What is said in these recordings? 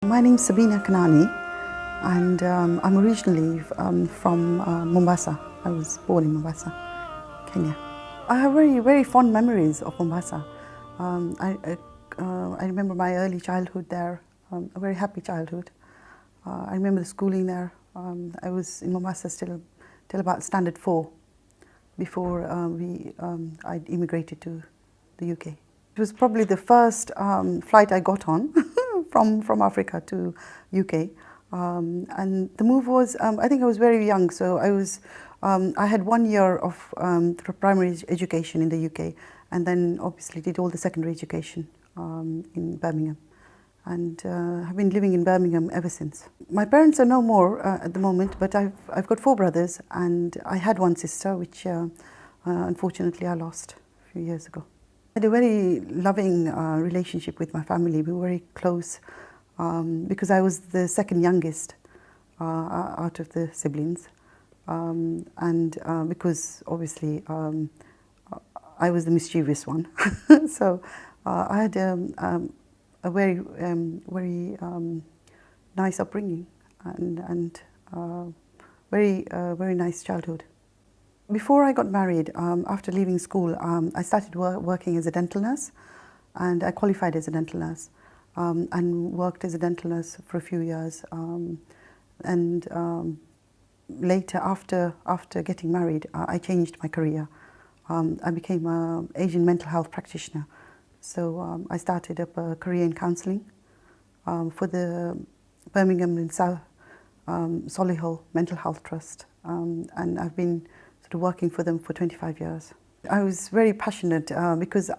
My name's Bina Kanani, and I'm originally from Mombasa. I was born in Mombasa, Kenya. I have very fond memories of Mombasa. I remember my early childhood there, a very happy childhood. I remember the schooling there. I was in Mombasa till about standard 4 before I immigrated to the UK. It was probably the first flight I got on from Africa to UK, and the move was, I think I was very young, so I had 1 year of primary education in the UK, and then obviously did all the secondary education in Birmingham, and have been living in Birmingham ever since. My parents are no more at the moment, but I've got 4 brothers, and I had 1 sister, which unfortunately I lost a few years ago. I had a very loving relationship with my family. We were very close because I was the second youngest out of the siblings, and because obviously I was the mischievous one. So I had a very nice upbringing and very nice childhood. Before I got married, after leaving school, I started working as a dental nurse, and I qualified as a dental nurse, and worked as a dental nurse for a few years. Later, after getting married, I changed my career. I became an Asian mental health practitioner. So I started up a career in counselling for the Birmingham and South Solihull Mental Health Trust, and I've been working for them for 25 years. I was very passionate because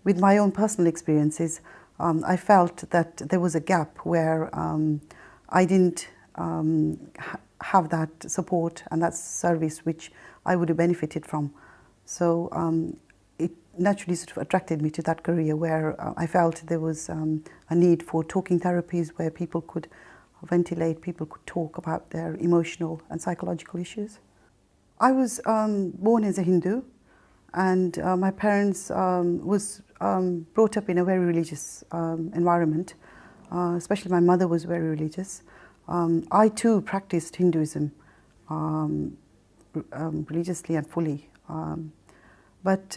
with my own personal experiences, I felt that there was a gap where I didn't have that support and that service which I would have benefited from. So it naturally attracted me to that career where I felt there was a need for talking therapies where people could ventilate, people could talk about their emotional and psychological issues. I was born as a Hindu, and my parents was brought up in a very religious environment. Especially my mother was very religious. I too practiced Hinduism religiously and fully. But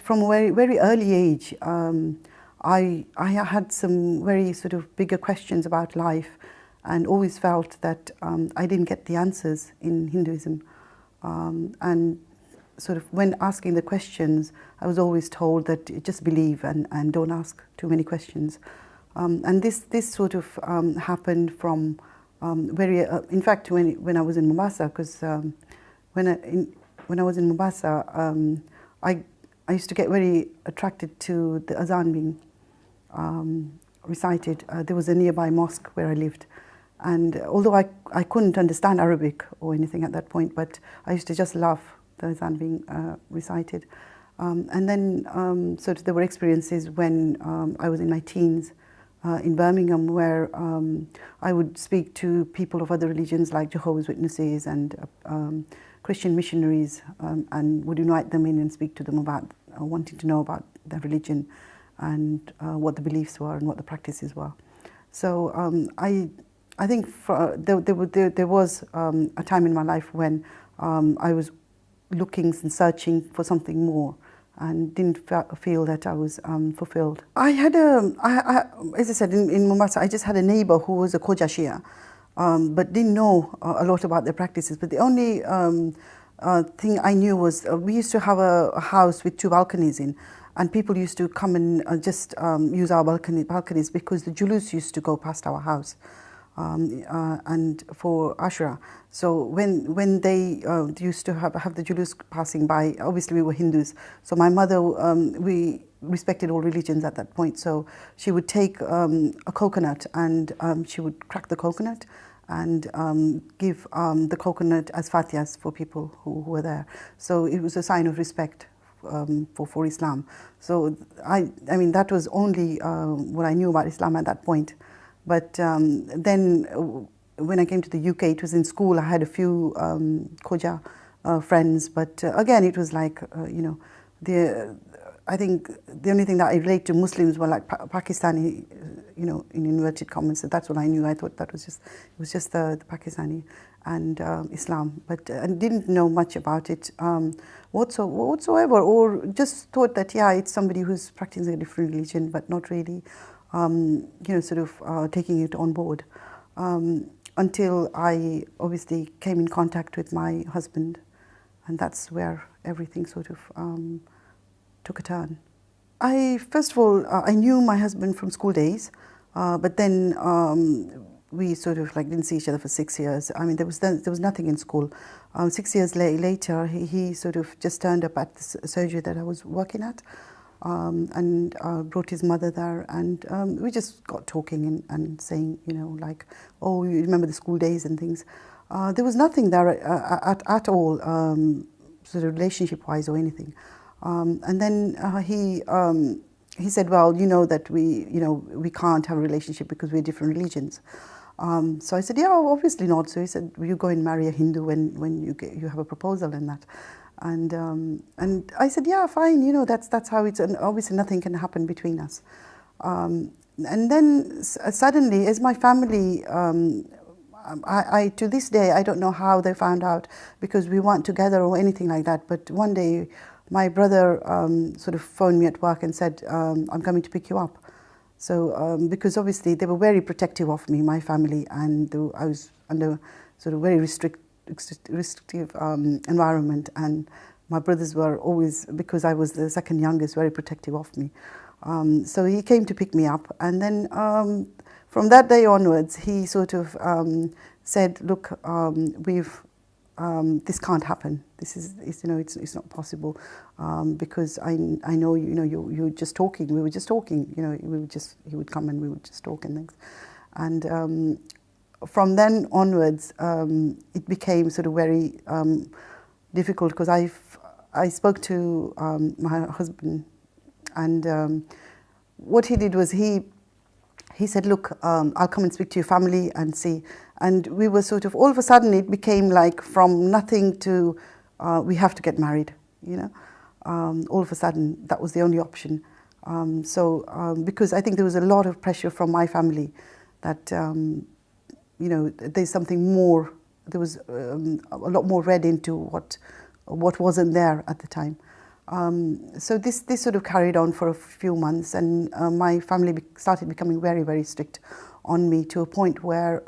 from a very early age, I had some very bigger questions about life, and always felt that I didn't get the answers in Hinduism. And when asking the questions, I was always told that just believe and don't ask too many questions. And this happened from in fact, when I was in Mombasa, because when I was in Mombasa, I used to get very attracted to the azan being recited. There was a nearby mosque where I lived. And although I couldn't understand Arabic or anything at that point, but I used to just love the azan being recited. And then there were experiences when I was in my teens in Birmingham where I would speak to people of other religions like Jehovah's Witnesses and Christian missionaries, and would invite them in and speak to them about wanting to know about their religion and what the beliefs were and what the practices were. So I think there was a time in my life when I was looking and searching for something more and didn't feel that I was fulfilled. I had as I said, in Mombasa, I just had a neighbor who was a Khoja Shia, but didn't know a lot about their practices. But the only thing I knew was we used to have a house with 2 balconies in, and people used to come and just use our balconies because the julus used to go past our house. And for Ashura. So when they used to have the julus passing by, obviously we were Hindus. So my mother, we respected all religions at that point. So she would take a coconut and she would crack the coconut and give the coconut as fatihas for people who were there. So it was a sign of respect for Islam. So I mean that was only what I knew about Islam at that point. But then when I came to the UK, it was in school. I had a few Khoja friends, but again, it was like, I think the only thing that I relate to Muslims were like Pakistani, in inverted commas. So that's what I knew. I thought it was just the Pakistani and Islam, but I didn't know much about it whatsoever, or just thought that it's somebody who's practicing a different religion, but not really, taking it on board. Until I obviously came in contact with my husband, and that's where everything sort of took a turn. First of all, I knew my husband from school days, but then we sort of didn't see each other for 6 years. I mean, there was nothing in school. 6 years later, he sort of just turned up at the surgery that I was working at, and brought his mother there, and we just got talking and saying, oh, you remember the school days and things. There was nothing there at all, sort of relationship-wise or anything. And then he said, well, that we can't have a relationship because we're different religions. So I said, yeah, obviously not. So he said, will you go and marry a Hindu when you have a proposal and that? And I said, yeah, fine, that's how it's, and obviously nothing can happen between us. And then suddenly, as my family, I to this day, I don't know how they found out, because we weren't together or anything like that. But one day, my brother sort of phoned me at work and said, I'm coming to pick you up. So, because obviously they were very protective of me, my family, and I was under sort of very restrictive environment, and my brothers were always, because I was the second youngest, very protective of me. So he came to pick me up, and then from that day onwards, he sort of said, look, this can't happen. It's not possible, because I know you're just talking. We were just talking. He would come and we would just talk and things, and from then onwards, it became sort of very difficult, because I spoke to my husband, and what he did was he said, look, I'll come and speak to your family and see. And we were sort of, all of a sudden, it became like from nothing to, we have to get married, all of a sudden, that was the only option. Because I think there was a lot of pressure from my family that, there's something more, there was a lot more read into what wasn't there at the time. So this sort of carried on for a few months, and my family started becoming very, very strict on me, to a point where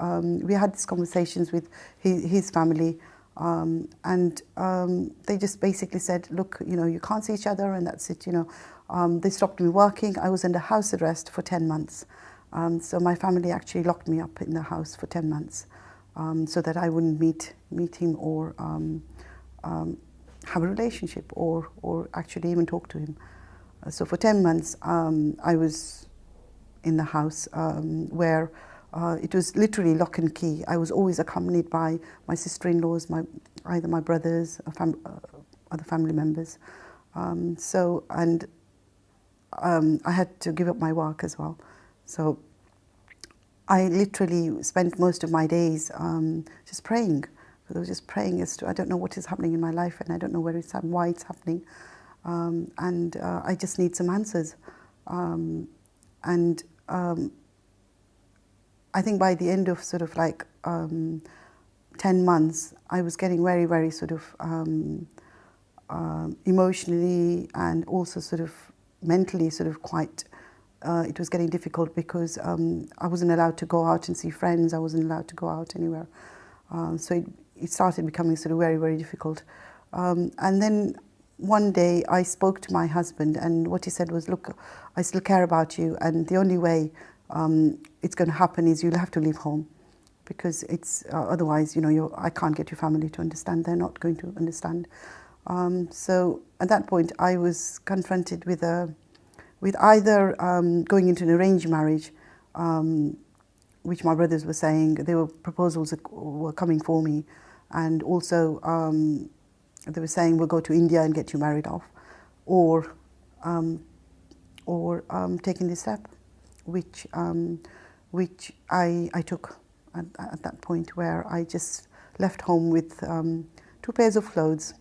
we had these conversations with his family, and they just basically said, look, you can't see each other, and that's it. They stopped me working. I was under house arrest for 10 months. So my family actually locked me up in the house for 10 months, so that I wouldn't meet him or have a relationship or actually even talk to him. So for 10 months, I was in the house where it was literally lock and key. I was always accompanied by my sister-in-laws, either my brothers, other family members. I had to give up my work as well. So I literally spent most of my days just praying. I was just praying as to, I don't know what is happening in my life, and I don't know why it's happening, and I just need some answers. I think by the end of sort of 10 months, I was getting very, very sort of emotionally and also sort of mentally sort of quite, it was getting difficult, because I wasn't allowed to go out and see friends. I wasn't allowed to go out anywhere. So it started becoming sort of very, very difficult. And then one day I spoke to my husband, and what he said was, look, I still care about you, and the only way it's going to happen is you'll have to leave home, because it's otherwise, I can't get your family to understand. They're not going to understand. So at that point, I was confronted with either going into an arranged marriage, which my brothers were saying there were proposals that were coming for me, and also they were saying we'll go to India and get you married off, or taking this step, which I took at that point, where I just left home with 2 pairs of clothes,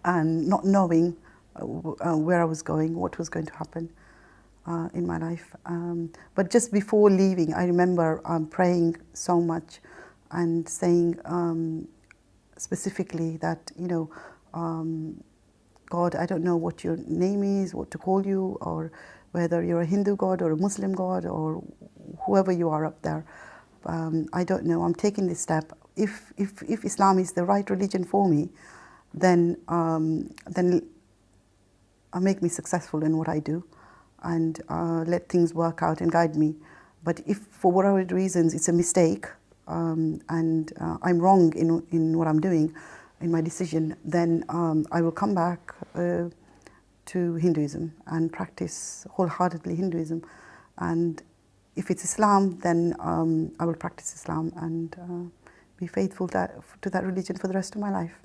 and not knowing where I was going, what was going to happen in my life. But just before leaving, I remember praying so much and saying specifically that, you know, God, I don't know what your name is, what to call you, or whether you're a Hindu God or a Muslim God or whoever you are up there. I don't know. I'm taking this step. If Islam is the right religion for me, then make me successful in what I do, and let things work out and guide me. But if for whatever reasons it's a mistake, and I'm wrong in what I'm doing, in my decision, then I will come back to Hinduism and practice wholeheartedly Hinduism. And if it's Islam, then I will practice Islam and be faithful to that religion for the rest of my life.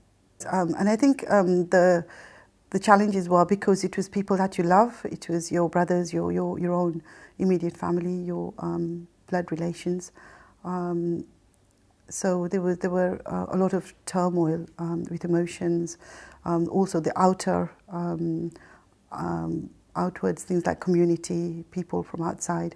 And I think the challenges were because it was people that you love, it was your brothers, your own immediate family, your blood relations. So there were a lot of turmoil with emotions. Also the outwards things like community, people from outside.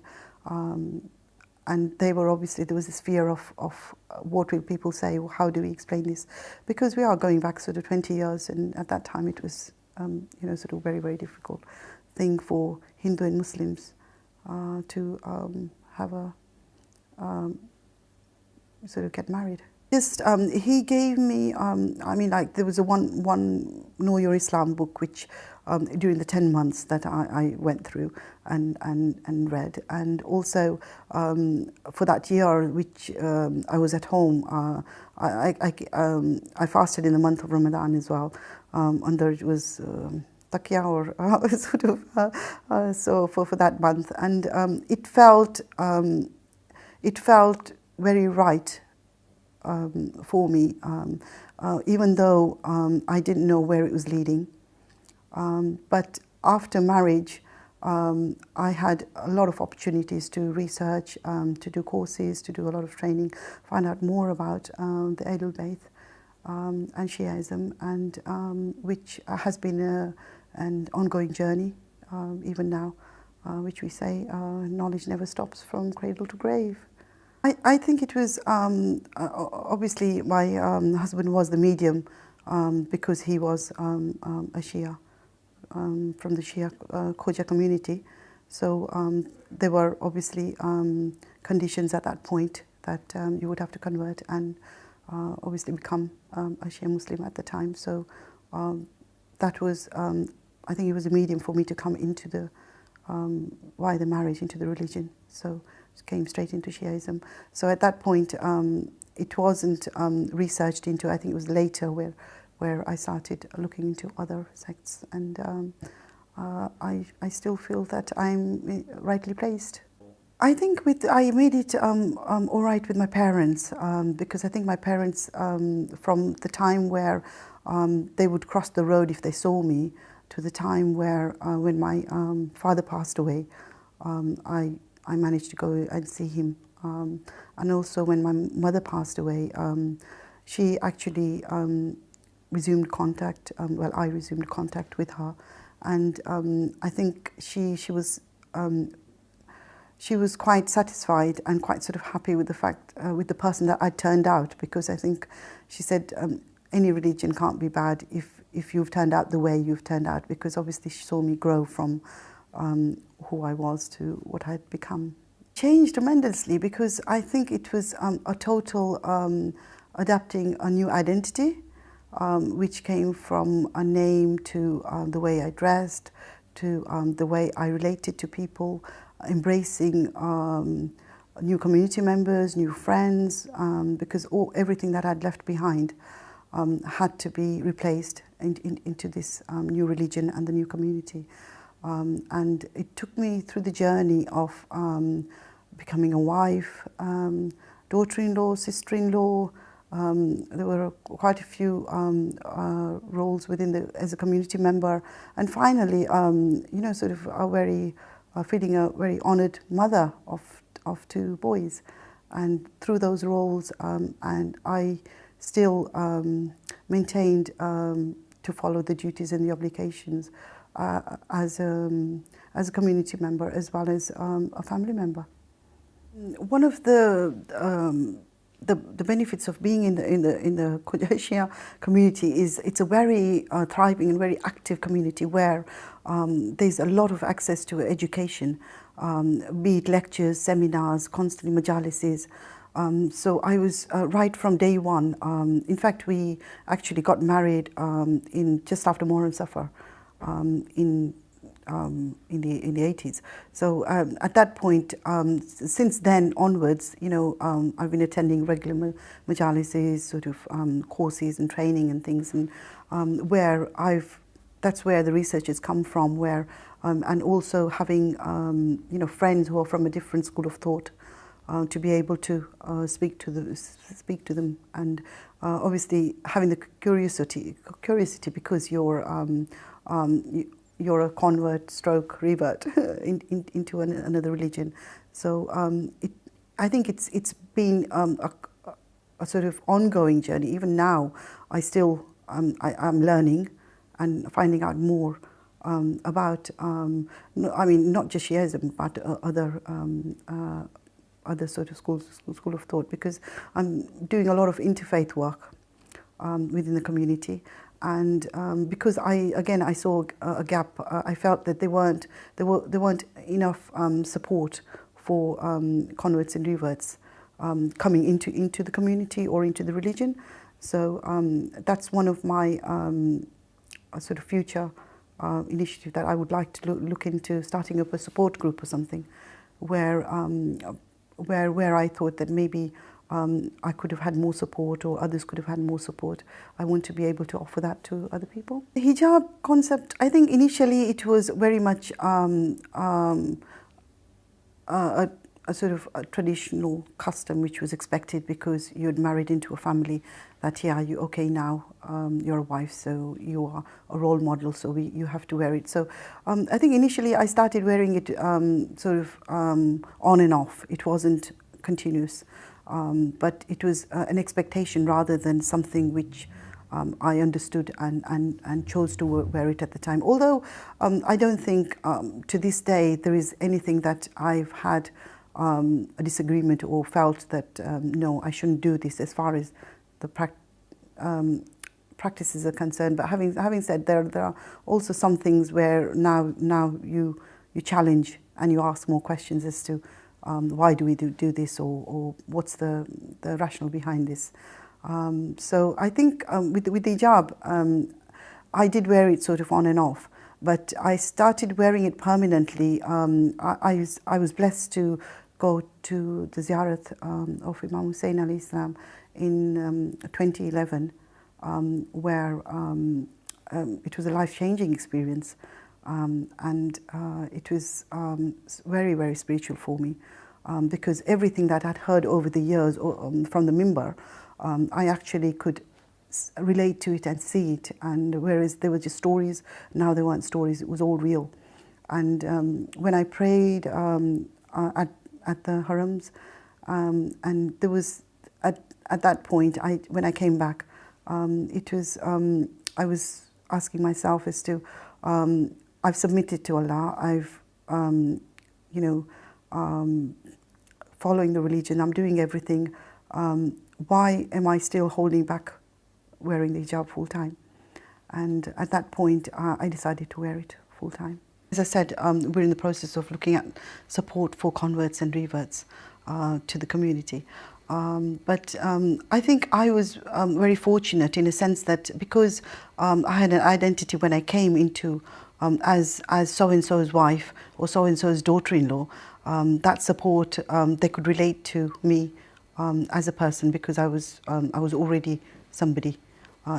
And they were obviously, there was this fear of what will people say, or how do we explain this? Because we are going back sort of 20 years, and at that time it was, you know, sort of very, very difficult thing for Hindu and Muslims to have a sort of get married. Just he gave me, I mean, like there was a one Know Your Islam book which during the 10 months that I went through and read, and also for that year which I was at home, I fasted in the month of Ramadan as well, under it was taqiyya or sort of so for that month, and it felt very right for me, even though I didn't know where it was leading. But after marriage, I had a lot of opportunities to research, to do courses, to do a lot of training, find out more about the Ahlul Bayt and Shiaism, and which has been an ongoing journey, even now, which we say knowledge never stops from cradle to grave. I think it was, obviously my husband was the medium because he was a Shia from the Shia Khoja community. So there were obviously conditions at that point that you would have to convert and obviously become a Shia Muslim at the time. So that was, I think it was a medium for me to come into the, via the marriage, into the religion. So came straight into Shiaism. So at that point, it wasn't researched into. I think it was later where I started looking into other sects, and I still feel that I'm rightly placed. I think I made it all right with my parents, because I think my parents, from the time where they would cross the road if they saw me, to the time where when my father passed away, I managed to go and see him. And also when my mother passed away, she actually resumed contact, well, I resumed contact with her. And I think she was quite satisfied and quite sort of happy with the fact, with the person that I turned out, because I think she said any religion can't be bad if you've turned out the way you've turned out, because obviously she saw me grow from who I was to what I had become. Changed tremendously, because I think it was a total adapting a new identity, which came from a name to the way I dressed, to the way I related to people, embracing new community members, new friends, because everything that I'd left behind had to be replaced into this new religion and the new community. And it took me through the journey of becoming a wife, daughter-in-law, sister-in-law. There were quite a few roles within as a community member, and finally, you know, sort of feeling a very honoured mother of two boys. And through those roles, and I still maintained to follow the duties and the obligations as a community member as well as a family member. One of the benefits of being in the Shia community is it's a very thriving and very active community where there's a lot of access to education, be it lectures, seminars, constantly majalises. So I was right from day one. In fact, we actually got married in just after Muharram Safar in the 80s. So at that point, since then onwards, you know, I've been attending regular majalises, sort of courses and training and things, and that's where the research has come from. Where and also having you know, friends who are from a different school of thought. To be able to speak to them, and obviously having the curiosity because you're a convert stroke revert into another religion. So I think it's been a sort of ongoing journey. Even now, I'm learning and finding out more about I mean, not just Shiism but other sort of school of thought, because I'm doing a lot of interfaith work within the community, and because I saw a gap. I felt that there weren't enough support for converts and reverts coming into the community or into the religion. So that's one of my sort of future initiative that I would like to look into, starting up a support group or something, where I thought that maybe I could have had more support, or others could have had more support. I want to be able to offer that to other people. The hijab concept, I think initially it was very much a sort of a traditional custom which was expected because you had married into a family that, yeah, you okay now, you're a wife, so you are a role model, so you have to wear it. So I think initially I started wearing it sort of on and off. It wasn't continuous, but it was an expectation rather than something which I understood and chose to wear it at the time. Although I don't think to this day there is anything that I've had a disagreement or felt that no, I shouldn't do this as far as the practices are concerned. But having said, there are also some things where now you challenge and you ask more questions as to why do we do this, or what's the rationale behind this. So I think with the hijab, I did wear it sort of on and off, but I started wearing it permanently. I was blessed to go to the ziyarat of Imam Hussein alayhi salam in 2011, where it was a life-changing experience, and it was very, very spiritual for me, because everything that I'd heard over the years from the mimbar, I actually could relate to it and see it, and whereas there were just stories, now there weren't stories, it was all real. And when I prayed at the harams, and there was at that point, when I came back, it was I was asking myself as to I've submitted to Allah, I've you know, following the religion, I'm doing everything. Why am I still holding back wearing the hijab full time? And at that point, I decided to wear it full time. As I said, we're in the process of looking at support for converts and reverts to the community. But I think I was very fortunate in a sense that because I had an identity when I came into as so-and-so's wife or so-and-so's daughter-in-law, that support, they could relate to me as a person, because I was already somebody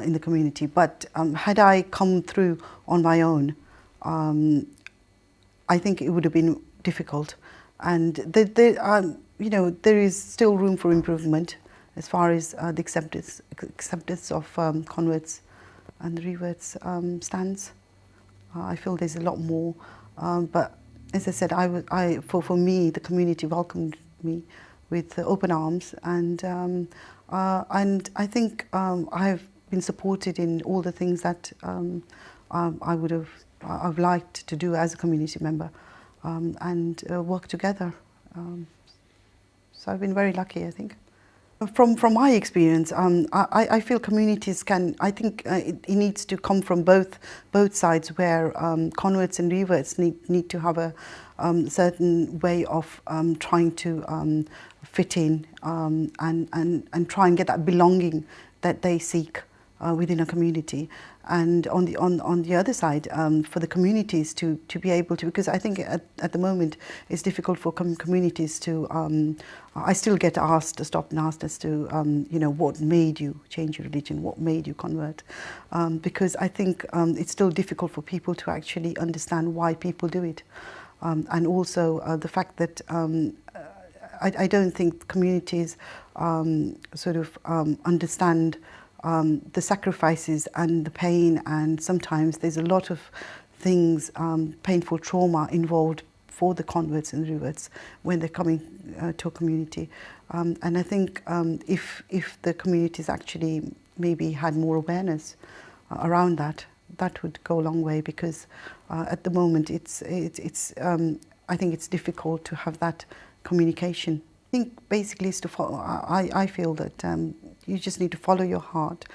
in the community. But had I come through on my own, I think it would have been difficult. And you know, there is still room for improvement as far as the acceptance of converts and reverts stands. I feel there's a lot more, but as I said, for me, the community welcomed me with open arms, and I think been supported in all the things that I've liked to do as a community member, and work together. So I've been very lucky, I think. From my experience, I feel communities can. I think it needs to come from both sides, where converts and reverts need to have a certain way of trying to fit in and try and get that belonging that they seek within a community. And on the other side, for the communities to be able to, because I think at the moment it's difficult for communities to. I still get stopped and asked as to you know, what made you change your religion, what made you convert, because I think it's still difficult for people to actually understand why people do it, and also the fact that I don't think communities sort of understand the sacrifices and the pain, and sometimes there's a lot of things, painful trauma involved for the converts and reverts when they're coming to a community. And I think if the communities actually maybe had more awareness around that, that would go a long way, because at the moment I think it's difficult to have that communication. I think basically is to follow. I feel that you just need to follow your heart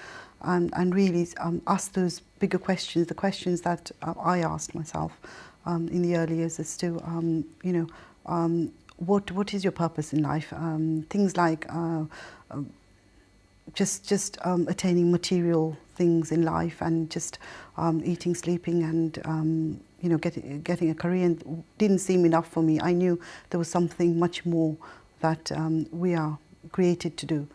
and really ask those bigger questions, the questions that I asked myself in the early years, as to you know, what is your purpose in life? Things like just attaining material things in life, and just eating, sleeping, and you know, getting a career didn't seem enough for me. I knew there was something much more that we are created to do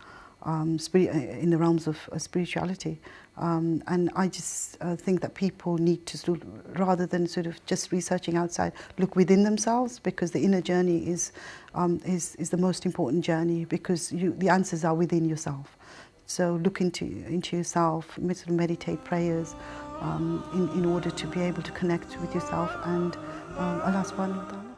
in the realms of spirituality. And I just think that people need to, rather than sort of just researching outside, look within themselves, because the inner journey is the most important journey, because the answers are within yourself. So look into yourself, meditate prayers in order to be able to connect with yourself and Allah subhanahu wa ta'ala.